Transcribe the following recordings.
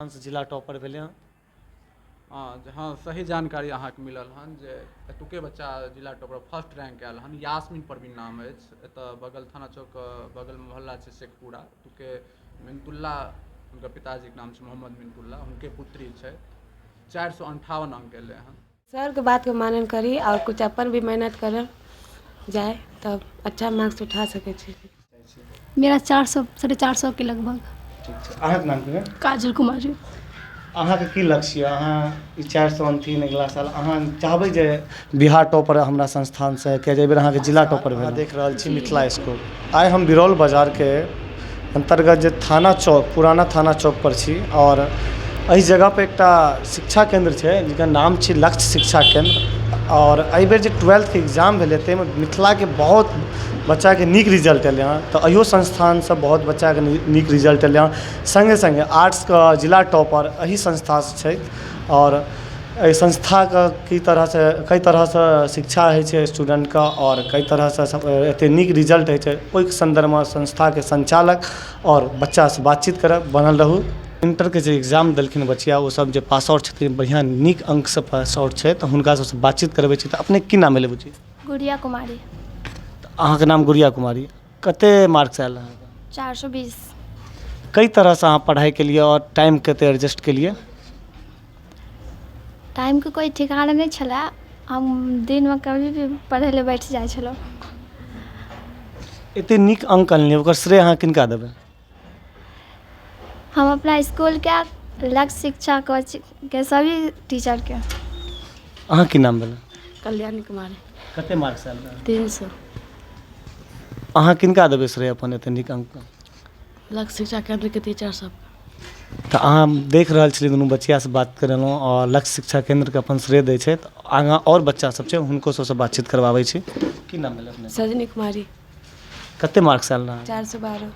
जिला टॉपर भेले हैं। हाँ सही जानकारी अहाँके मिलल हन जे एतुके बच्चा जिला टॉपर फर्स्ट रैंक आयल हन। यास्मीन परवीन नाम अछि। एतऽ बगल थाना चौक बगल मोहल्ला छै शेखपुरा। एतुके मिनतुल्ला हुनकर पिताजीके नाम छै मोहम्मद मिनतुल्ला, हुनके पुत्री छै। 458 अंक एलै हन। सर के बात के मानन करी और कुछ अपन भी मेहनत करल जाए तब अच्छा मार्क्स उठा सके छी। मेरा 400 450 के लगभग। ठीक छै, अहाँके नाम की है? काजल कुमारी। अहाँके की लक्ष्य है? अहाँ ई 403 अगला साल अहाँ चाहबै जे बिहार टॉपर हमरा संस्थान से के जे बेर अहाँके जिला टॉपर भेल देख रहल छी मिथिला स्कूल। आइ हम बिरौल बाजार के अंतर्गत जे थाना चौक पुराना थाना चौक पर छी और एहि जगह पे एकटा शिक्षा केंद्र छै जिनकर नाम छै लक्ष्य शिक्षा केंद्र। और एहि बेर जे 12th के एग्जाम भेलै ताहिमे मिथिलाके बहुत बच्चाके नीक रिजल्ट एलै हँ। तऽ अहियो संस्थानसँ बहुत बच्चाके नीक रिजल्ट एलै हँ। संगे संगे आर्ट्सके जिला टॉपर एहि संस्थासँ छै। और एहि संस्थाके कई तरहसँ शिक्षा होइ छै स्टूडेंटके और कई तरहसँ एतेक नीक रिजल्ट होइ छै। ओहि संदर्भमे संस्थाके संचालक और बच्चासँ बातचीत करब। बनल रहू। इंटरके जे एग्जाम देलखिन बच्चिया ओ सब जे पास आउट छथिन बढ़िआँ नीक अंकसँ पास आउट छै तऽ हुनका सबसँ बातचीत करबै छी। तऽ अपने की नाम भेलै बुझी? गुड़िया कुमारी। अहाँके नाम गुड़िया कुमारी। कते मार्क्स आयल अहाँके? 420। कई तरहसँ अहाँ पढ़ाइ केलिए और टाइम कते एडजस्ट केलिए? टाइम के कोई ठिकाना नहीं छला। हम दिन में कभी भी पढ़े ले बैठ जाए छलो। एते नीक अंक अनलिए ओकर श्रेय अहाँ किनका देबै? हम अपना स्कूल के लक्ष्य शिक्षा के सभी टीचर के। अहाँ की नाम भेलै? कल्याणी कुमारी। कते मार्क्स आयल रहै? 300। अहाँ किनका देबै श्रेय अपन एते नीक अंक? लक्ष्य शिक्षा केंद्र के टीचर सब। तऽ अहाँ देख रहल छलिए दुनू बच्चियासँ बात करेलहुँ और लक्ष्य शिक्षा केंद्रके अपन श्रेय दै छै। आगाँ और बच्चा सब छै हुनको सबसँ बातचीत करबाबै छी। की नाम भेलै अपने? सजनी कुमारी। कते मार्क्स आयल रहै? 412।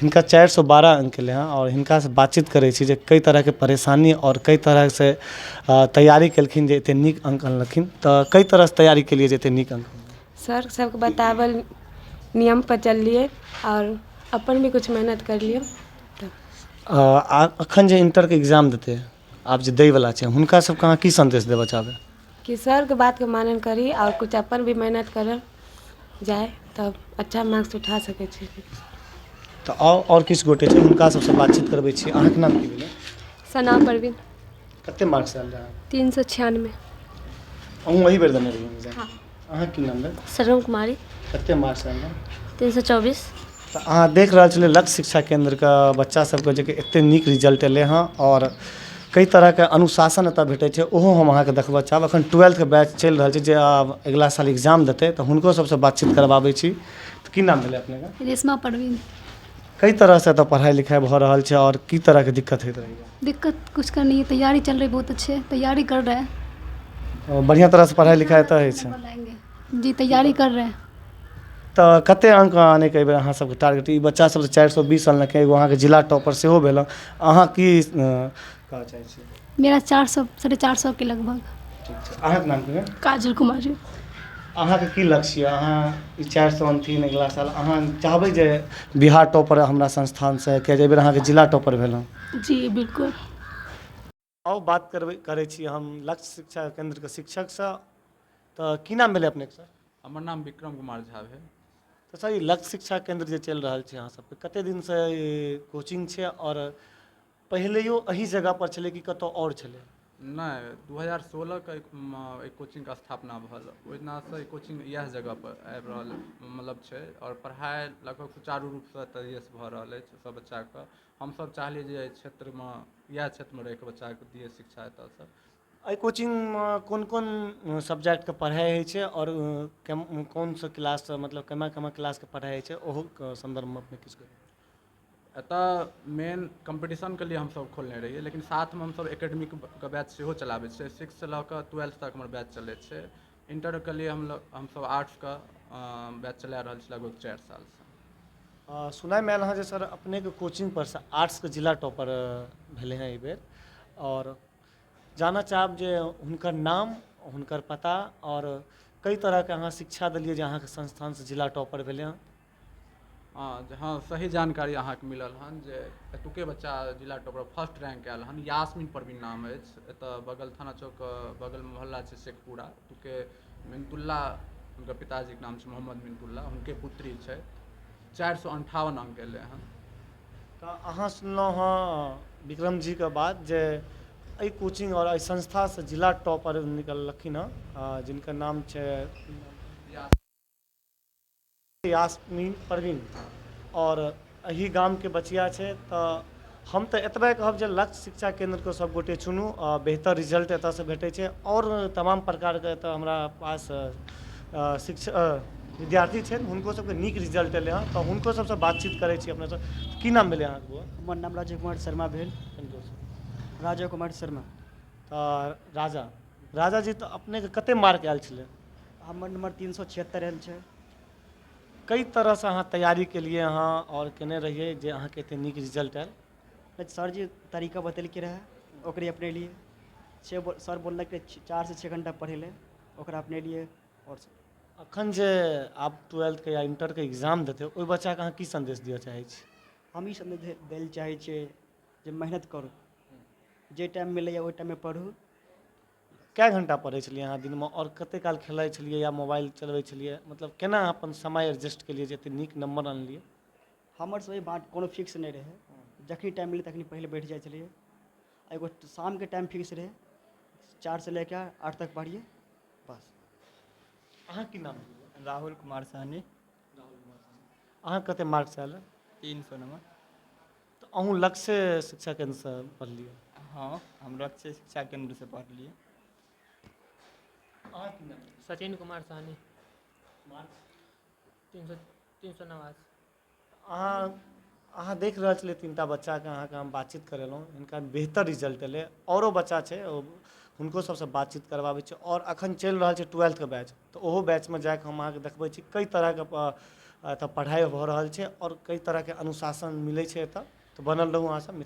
हिनका 412 अंक एलै हँ। और हिनकासँ बातचीत करै छी जे कई तरहके परेशानी और कई तरहसँ तैयारी केलखिन जे एते नीक अंक अनलखिन। तऽ कई तरहसँ तैयारी केलिए जे एते नीक अंक? सर सबके बतावल नियम पर चललिए और अपन भी कुछ मेहनत करलिए। अखन जे इंटरके एग्जाम देतै आब जे दैवला छै हुनका सबके अहाँ की संदेश देबऽ चाहबै? कि सर के बात के मानन करी और कुछ अपन भी मेहनत करल जाए तब अच्छा मार्क्स उठा सके छी। तऽ और किछु गोटे छै हुनका सबसँ बातचीत करबै छी। अहाँके नाम की भेलै? सना परवीन। कते मार्क्स आयल रहै? 396। अहूँ एही बेर देने रहिए एग्जाम? हाँ। अहाँ की नाम भेल? सरम कुमारी। कते मार्क्स आयल रहै? 324। तऽ अहाँ देख रहल छलिए लक्ष्य शिक्षा केंद्रके बच्चा सबके जे एते नीक रिजल्ट एलै हँ। और कई तरहके अनुशासन एतऽ भेटै छै ओहो हम अहाँके देखबऽ चाहब। एखन 12th के बैच चलि रहल छै जे आब अगिला साल एग्जाम देतै तऽ हुनको सबसँ बातचीत करबाबै छी। तऽ की नाम भेलै अपनेके? रेशमा परवीन। कई तरहसँ एतऽ पढ़ाई लिखाई भऽ रहल छै और की तरहके दिक्कत होइत रहैए? दिक्कत कुछ का नहीं है, तैयारी चल रही बहुत अच्छे, तैयारी कर रहे हैं। और बढ़िया तरहसँ पढ़ाई लिखाई एतऽ होइ छै? जी तैयारी कर रहे हैं। तऽ कते अंक आनैके एहि बेर अहाँ सबके टारगेट? ई बच्चा सब 420 अनलकै, एगो अहाँके जिला टॉपर सेहो भेल। अहाँ की कहऽ चाहै छी? मेरा 400 450 के लगभग। ठीक छै, अहाँके नाम की है? काजल कुमारी। अहाँके की लक्ष्य है? अहाँ ई 403 अगला साल अहाँ चाहबै जे बिहार टॉपर हमरा संस्थानसँ के जे बेर अहाँके जिला टॉपर भेलहुँ? जी बिल्कुल। आओ बात करै छी हम लक्ष्य शिक्षा केंद्रके शिक्षकसँ। तऽ की नाम भेलै अपनेके सर? हमर नाम विक्रम कुमार झा भेल। तऽ सर ई लक्ष्य शिक्षा केंद्र जे चलि रहल छै अहाँ सबके कते दिनसँ कोचिंग छै? और पहिलेयो एही जगह पर छलै कि कतौ और छलै? नहि, 2016 के कोचिंगके स्थापना भेल। ओहि दिनासँ ई कोचिंग इएह जगहपर आबि रहल मतलब छै। और पढ़ाइ लगभग सुचारू रूपसँ एतहिएसँ भऽ रहल अछि सब बच्चाके। हमसब चाहलिए जे एहि क्षेत्रमे इएह क्षेत्रमे रहिकऽ बच्चाके दिए शिक्षा एतऽसँ। एहि कोचिंगमे कोन कोन सब्जेक्टके पढ़ाइ होइ छै? और कोन सा क्लास मतलब केना क्लासके पढ़ाइ होइ छै ओहोके संदर्भमे अपने किछु कहियौ। एतऽ मेन कम्पटिशनके लिए हमसब खोलने रहिए, लेकिन साथमे हमसब एकेडमिकके बैच सेहो चलाबै छिए। 6 से लऽ कऽ 12th तक हमर बैच चलै छै। इंटरके लिए हमसब आर्ट्सके बैच चला रहल छी लगभग 4 सालसँ। सुनाइमे आयल हँ जे सर अपनेके कोचिंगपरसँ आर्ट्सके जिला टॉपर भेलै हँ एहिबेर। और जानऽ चाहब जे हुनकर नाम, हुनकर पता और कई तरहके अहाँ शिक्षा देलिए जे अहाँके संस्थानसँ जिला टॉपर भेलै हँ? हाँ सही जानकारी अहाँके मिलल हन जे एतुके बच्चा जिला टॉपर फर्स्ट रैंक आयल हन। यास्मीन परवीन नाम अछि। एतऽ बगल थाना चौक बगल मोहल्ला छै शेखपुरा। एतुके मिनतुल्ला हुनकर पिताजीके नाम छै मोहम्मद मिनतुल्ला, हुनके पुत्री छै। 458 अंक एलै हन। तऽ अहाँ सुनलहुँ हँ विक्रम जीके बात जे एहि कोचिंग और एहि संस्थासँ जिला टॉपर निकललखिन हँ, जिनकर नाम छै यास्मीन परवीन, और एही गामके बचिया छै। तऽ हम तऽ एतबे कहब जे लक्ष्य शिक्षा केंद्रके सब गोटे चुनू, बेहतर रिजल्ट एतऽसँ भेटै छै। और तमाम प्रकारके एतऽ हमरा पास शिक्षा विद्यार्थी छथि, हुनको सबके नीक रिजल्ट एलै हँ। तऽ हुनको सबसँ बातचीत करै छी अपने सब। की नाम भेलै अहाँके बौआ? हमर नाम राजा कुमार शर्मा भेल। राजा कुमार शर्मा। तऽ राजा जी, तऽ अपनेके कते मार्क आयल छलै? हमर नंबर 376 आयल छै। कई तरहसँ अहाँ तैयारी केलिए अहाँ और केने रहिए जे अहाँके एते नीक रिजल्ट आयल? सर जी तरीका बतेलकै रहए, ओकरे अपने लिए सर बोललक 4 से 6 घंटा पढ़ै लए, ओकरा अपने लिए। और अखन जे आब 12th या इंटरके एग्जाम देतै, ओहि बच्चाके अहाँ की संदेश दिअ चाहै छी? हम ई संदेश दै लए चाहै छियै जे मेहनत करू, जे टाइम मिलैए ओहि टाइममे पढ़ू। कए घंटा पढ़ै छलियै अहाँ दिनमे, और कते काल खेलाइ छलियै या मोबाइल चलबै छलियै? मतलब केना अपन समय एडजस्ट केलियै जे एते नीक नंबर आनलियै? हमर सभी बात कोनो फिक्स नहि रहै, जखनी टाइम मिलै तखनी पहिले बैठ जाइ छलियै। एगो शामके टाइम फिक्स रहै, 4 से लेकर 8 तक पढ़िए बस। अहाँ की नाम? राहुल कुमार सहनी। अहाँ कते मार्क्स आयल? 300 नंबर। तऽ अहूँ लक्ष्य शिक्षा केंद्रसँ पढ़लियै? हाँ, हम लक्ष्य शिक्षा केंद्र से पढ़लिए। अहाँ की नाम? सचिन कुमार सहनी। मार्क्स 389। अहाँ देख रहल छलियै तीनटा बच्चाके अहाँके हम बातचीत करेलहुँ, हिनका बेहतर रिजल्ट एलै। औरो बच्चा छै, हुनको सबसँ बातचीत करबाबै छै। और अखन चलि रहल छै 12th के बैच, तऽ ओहो बैचमे जाकऽ हम अहाँके देखबै छी कई तरहके एतऽ पढ़ाइ भऽ रहल छै और कई तरहके अनुशासन मिलै छै एतऽ। तऽ बनल रहू अहाँ सब।